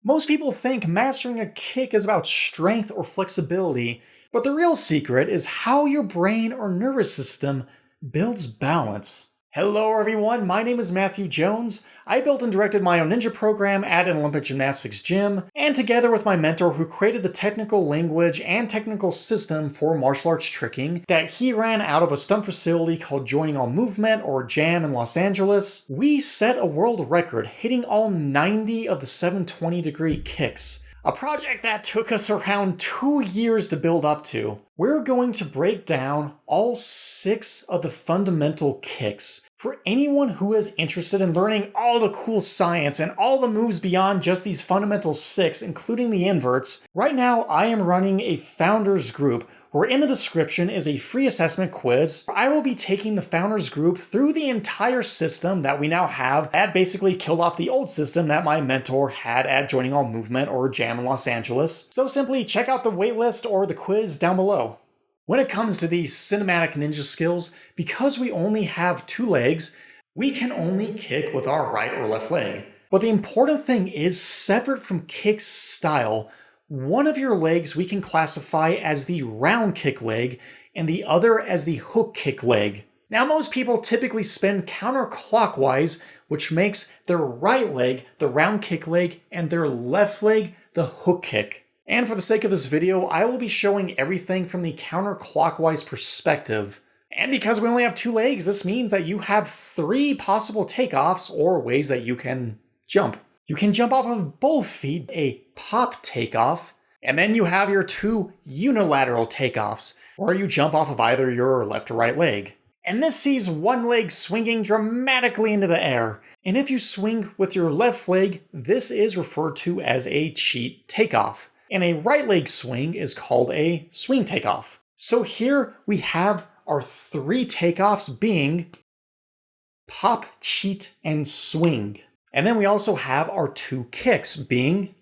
Most people think mastering a kick is about strength or flexibility, but the real secret is how your brain or nervous system builds balance. Hello everyone, my name is Matthew Jones. I built and directed my own ninja program at an Olympic gymnastics gym, and together with my mentor who created the technical language and technical system for martial arts tricking that he ran out of a stunt facility called Joining All Movement or JAM in Los Angeles, we set a world record hitting all 90 of the 720-degree kicks. A project that took us around 2 years to build up to. We're going to break down all 6 of the fundamental kicks for anyone who is interested in learning all the cool science and all the moves beyond just these fundamental 6, including the inverts. Right now, I am running a founders group where in the description is a free assessment quiz. I will be taking the founders group through the entire system that we now have that basically killed off the old system that my mentor had at Joining All Movement or JAM in Los Angeles. So simply check out the waitlist or the quiz down below. When it comes to these cinematic ninja skills, because we only have 2 legs, we can only kick with our right or left leg. But the important thing is, separate from kick style, one of your legs we can classify as the round kick leg and the other as the hook kick leg. Now most people typically spin counterclockwise, which makes their right leg the round kick leg and their left leg the hook kick. And for the sake of this video, I will be showing everything from the counterclockwise perspective. And because we only have 2 legs, this means that you have 3 possible takeoffs or ways that you can jump. You can jump off of both feet, a pop takeoff, and then you have your 2 unilateral takeoffs, where you jump off of either your left or right leg. And this sees one leg swinging dramatically into the air. And if you swing with your left leg, this is referred to as a cheat takeoff. And a right leg swing is called a swing takeoff. So here we have our 3 takeoffs being pop, cheat, and swing. And then we also have our 2 kicks being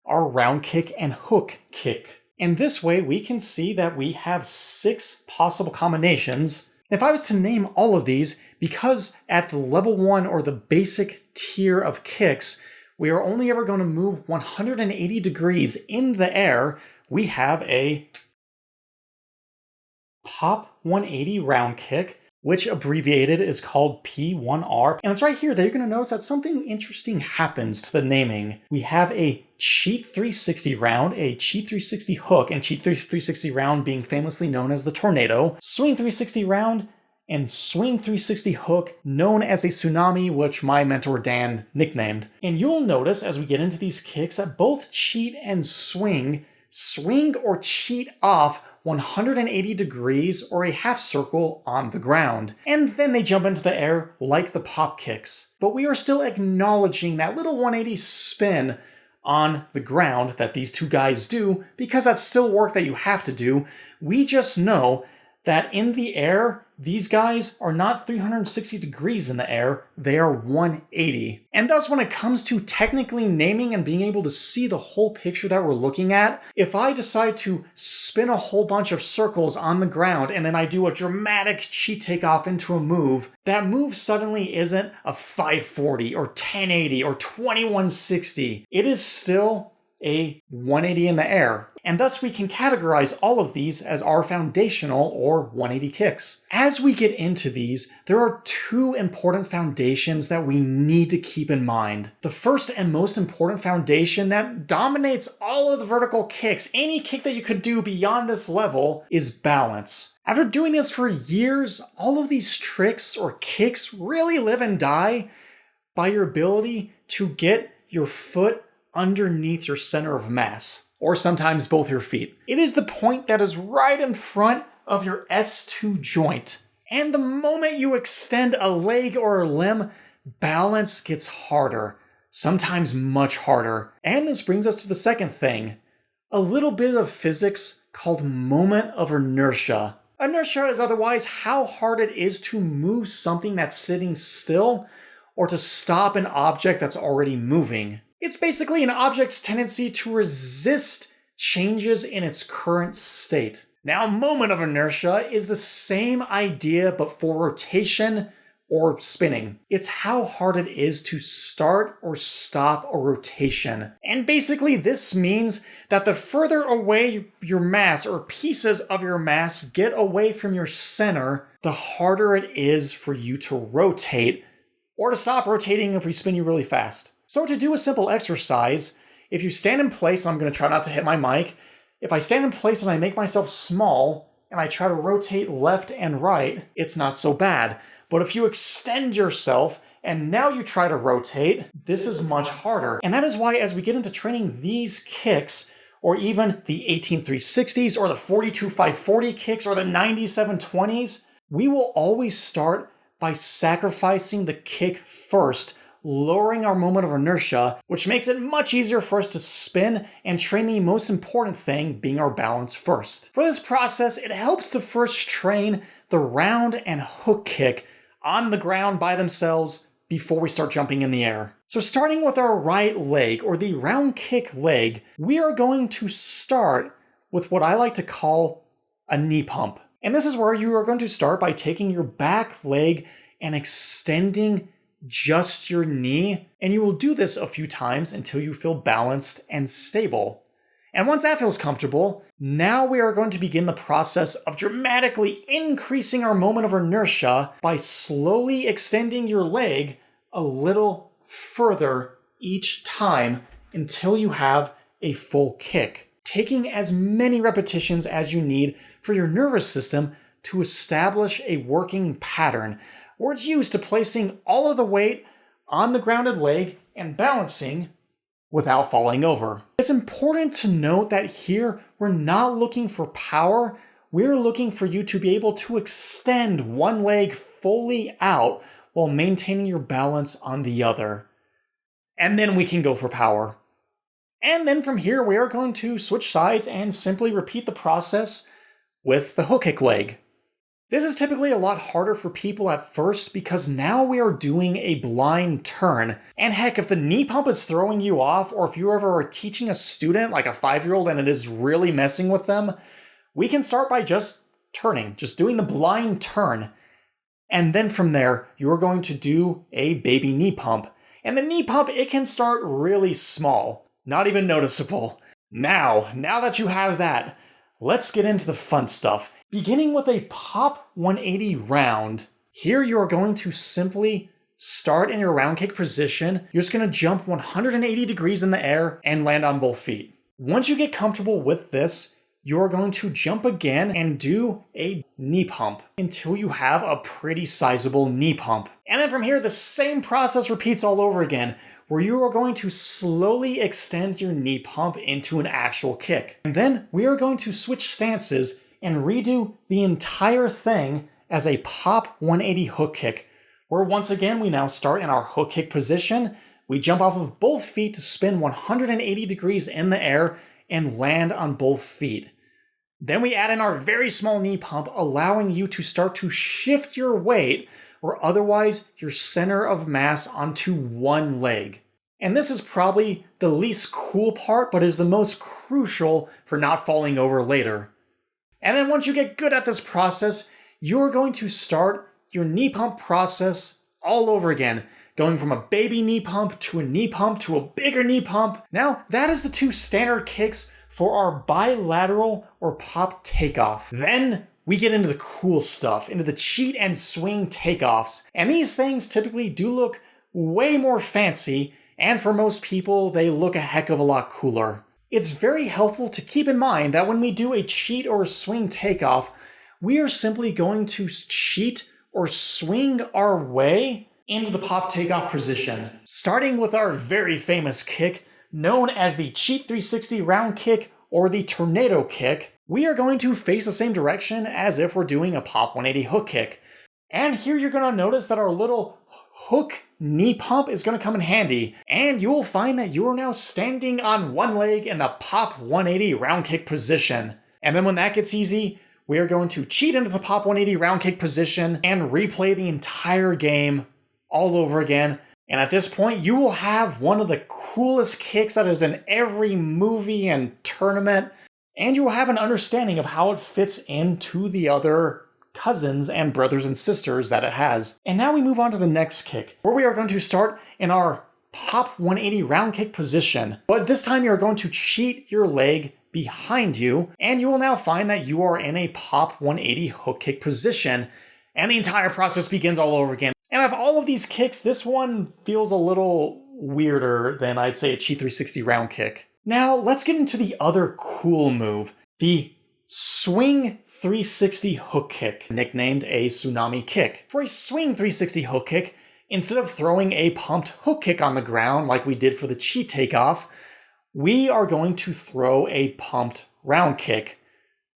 our round kick and hook kick. And this way we can see that we have 6 possible combinations. If I was to name all of these, because at the level 1 or the basic tier of kicks, we are only ever going to move 180 degrees in the air, we have a pop 180 round kick, which abbreviated is called P1R. And it's right here that you're going to notice that something interesting happens to the naming. We have a cheat 360 round, a cheat 360 hook, and cheat 360 round being famously known as the tornado, swing 360 round, and swing 360 hook, known as a tsunami, which my mentor Dan nicknamed. And you'll notice as we get into these kicks that both cheat and swing or cheat off 180 degrees or a half circle on the ground. And then they jump into the air like the pop kicks. But we are still acknowledging that little 180 spin on the ground that these 2 guys do, because that's still work that you have to do. We just know that in the air, these guys are not 360 degrees in the air, they are 180. And thus when it comes to technically naming and being able to see the whole picture that we're looking at, if I decide to spin a whole bunch of circles on the ground and then I do a dramatic cheat takeoff into a move, that move suddenly isn't a 540 or 1080 or 2160. It is still a 180 in the air. And thus we can categorize all of these as our foundational or 180 kicks. As we get into these, there are 2 important foundations that we need to keep in mind. The first and most important foundation that dominates all of the vertical kicks, any kick that you could do beyond this level, is balance. After doing this for years, all of these tricks or kicks really live and die by your ability to get your foot underneath your center of mass, or sometimes both your feet. It is the point that is right in front of your S2 joint. And the moment you extend a leg or a limb, balance gets harder, sometimes much harder. And this brings us to the second thing, a little bit of physics called moment of inertia. Inertia is otherwise how hard it is to move something that's sitting still or to stop an object that's already moving. It's basically an object's tendency to resist changes in its current state. Now, moment of inertia is the same idea but for rotation or spinning. It's how hard it is to start or stop a rotation. And basically this means that the further away your mass or pieces of your mass get away from your center, the harder it is for you to rotate or to stop rotating if we spin you really fast. So to do a simple exercise, if you stand in place, and I'm going to try not to hit my mic, if I stand in place and I make myself small and I try to rotate left and right, it's not so bad. But if you extend yourself and now you try to rotate, this is much harder. And that is why as we get into training these kicks, or even the 18360s or the 42540 kicks or the 9720s, we will always start by sacrificing the kick first, lowering our moment of inertia, which makes it much easier for us to spin and train the most important thing, being our balance first. For this process, it helps to first train the round and hook kick on the ground by themselves before we start jumping in the air. So starting with our right leg, or the round kick leg, we are going to start with what I like to call a knee pump. And this is where you are going to start by taking your back leg and extending just your knee, and you will do this a few times until you feel balanced and stable. And once that feels comfortable, now we are going to begin the process of dramatically increasing our moment of inertia by slowly extending your leg a little further each time until you have a full kick, taking as many repetitions as you need for your nervous system to establish a working pattern where it's used to placing all of the weight on the grounded leg and balancing without falling over. It's important to note that here we're not looking for power, we're looking for you to be able to extend one leg fully out while maintaining your balance on the other. And then we can go for power. And then from here we are going to switch sides and simply repeat the process with the hook kick leg. This is typically a lot harder for people at first because now we are doing a blind turn. And heck, if the knee pump is throwing you off, or if you ever are teaching a student like a 5-year-old and it is really messing with them, we can start by just turning, just doing the blind turn. And then from there, you're going to do a baby knee pump. And the knee pump, it can start really small, not even noticeable. Now that you have that, let's get into the fun stuff. Beginning with a pop 180 round. Here you are going to simply start in your round kick position. You're just going to jump 180 degrees in the air and land on both feet. Once you get comfortable with this, you're going to jump again and do a knee pump until you have a pretty sizable knee pump. And then from here, the same process repeats all over again, where you are going to slowly extend your knee pump into an actual kick. And then we are going to switch stances and redo the entire thing as a pop 180 hook kick, where once again we now start in our hook kick position. We jump off of both feet to spin 180 degrees in the air and land on both feet. Then we add in our very small knee pump, allowing you to start to shift your weight or otherwise your center of mass onto one leg. And this is probably the least cool part, but is the most crucial for not falling over later. And then once you get good at this process, you're going to start your knee pump process all over again, going from a baby knee pump to a knee pump to a bigger knee pump. Now, that is the two standard kicks for our bilateral or pop takeoff. Then we get into the cool stuff, into the cheat and swing takeoffs. And these things typically do look way more fancy, and for most people, they look a heck of a lot cooler. It's very helpful to keep in mind that when we do a cheat or a swing takeoff, we are simply going to cheat or swing our way into the pop takeoff position. Starting with our very famous kick, known as the cheat 360 round kick or the tornado kick, we are going to face the same direction as if we're doing a pop 180 hook kick. And here you're going to notice that our little hook knee pump is going to come in handy, and you will find that you are now standing on one leg in the pop 180 round kick position. And then when that gets easy, we are going to cheat into the pop 180 round kick position and replay the entire game all over again. And at this point, you will have one of the coolest kicks that is in every movie and tournament, and you will have an understanding of how it fits into the other cousins and brothers and sisters that it has. And now we move on to the next kick, where we are going to start in our pop 180 round kick position. But this time you're going to cheat your leg behind you, and you will now find that you are in a pop 180 hook kick position, and the entire process begins all over again. And of all of these kicks, this one feels a little weirder than I'd say a Chi 360 round kick. Now let's get into the other cool move, the swing 360 hook kick, nicknamed a tsunami kick. For a swing 360 hook kick, instead of throwing a pumped hook kick on the ground like we did for the Chi takeoff, we are going to throw a pumped round kick,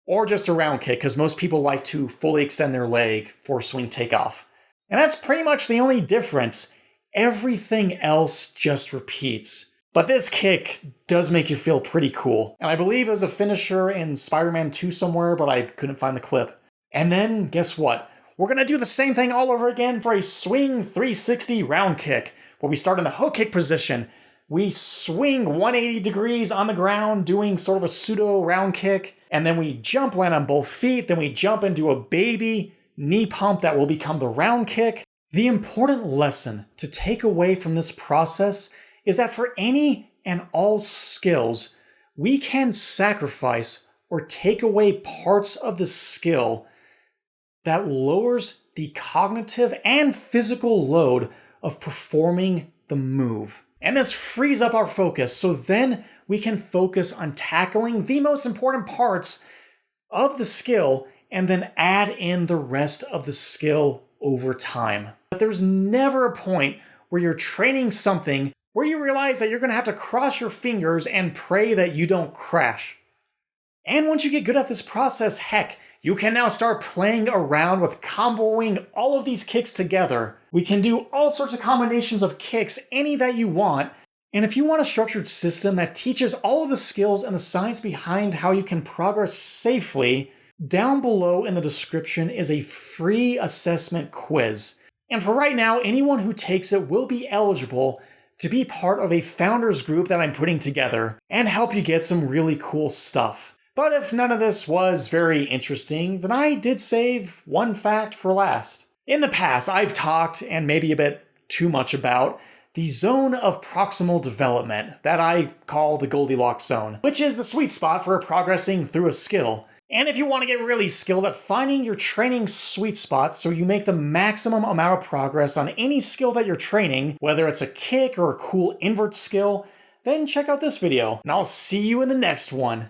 or just a round kick, because most people like to fully extend their leg for swing takeoff. And that's pretty much the only difference. Everything else just repeats. But this kick does make you feel pretty cool. And I believe it was a finisher in Spider-Man 2 somewhere, but I couldn't find the clip. And then, guess what? We're going to do the same thing all over again for a swing 360 round kick, where we start in the hook kick position. We swing 180 degrees on the ground, doing sort of a pseudo round kick, and then we jump, land on both feet, then we jump into a baby knee pump that will become the round kick. The important lesson to take away from this process is that for any and all skills, we can sacrifice or take away parts of the skill that lowers the cognitive and physical load of performing the move. And this frees up our focus, so then we can focus on tackling the most important parts of the skill and then add in the rest of the skill over time. But there's never a point where you're training something where you realize that you're going to have to cross your fingers and pray that you don't crash. And once you get good at this process, heck, you can now start playing around with comboing all of these kicks together. We can do all sorts of combinations of kicks, any that you want. And if you want a structured system that teaches all of the skills and the science behind how you can progress safely, down below in the description is a free assessment quiz. And for right now, anyone who takes it will be eligible to be part of a founders group that I'm putting together and help you get some really cool stuff. But if none of this was very interesting, then I did save one fact for last. In the past, I've talked, and maybe a bit too much about, the zone of proximal development that I call the Goldilocks zone, which is the sweet spot for progressing through a skill. And if you want to get really skilled at finding your training sweet spot so you make the maximum amount of progress on any skill that you're training, whether it's a kick or a cool invert skill, then check out this video, and I'll see you in the next one.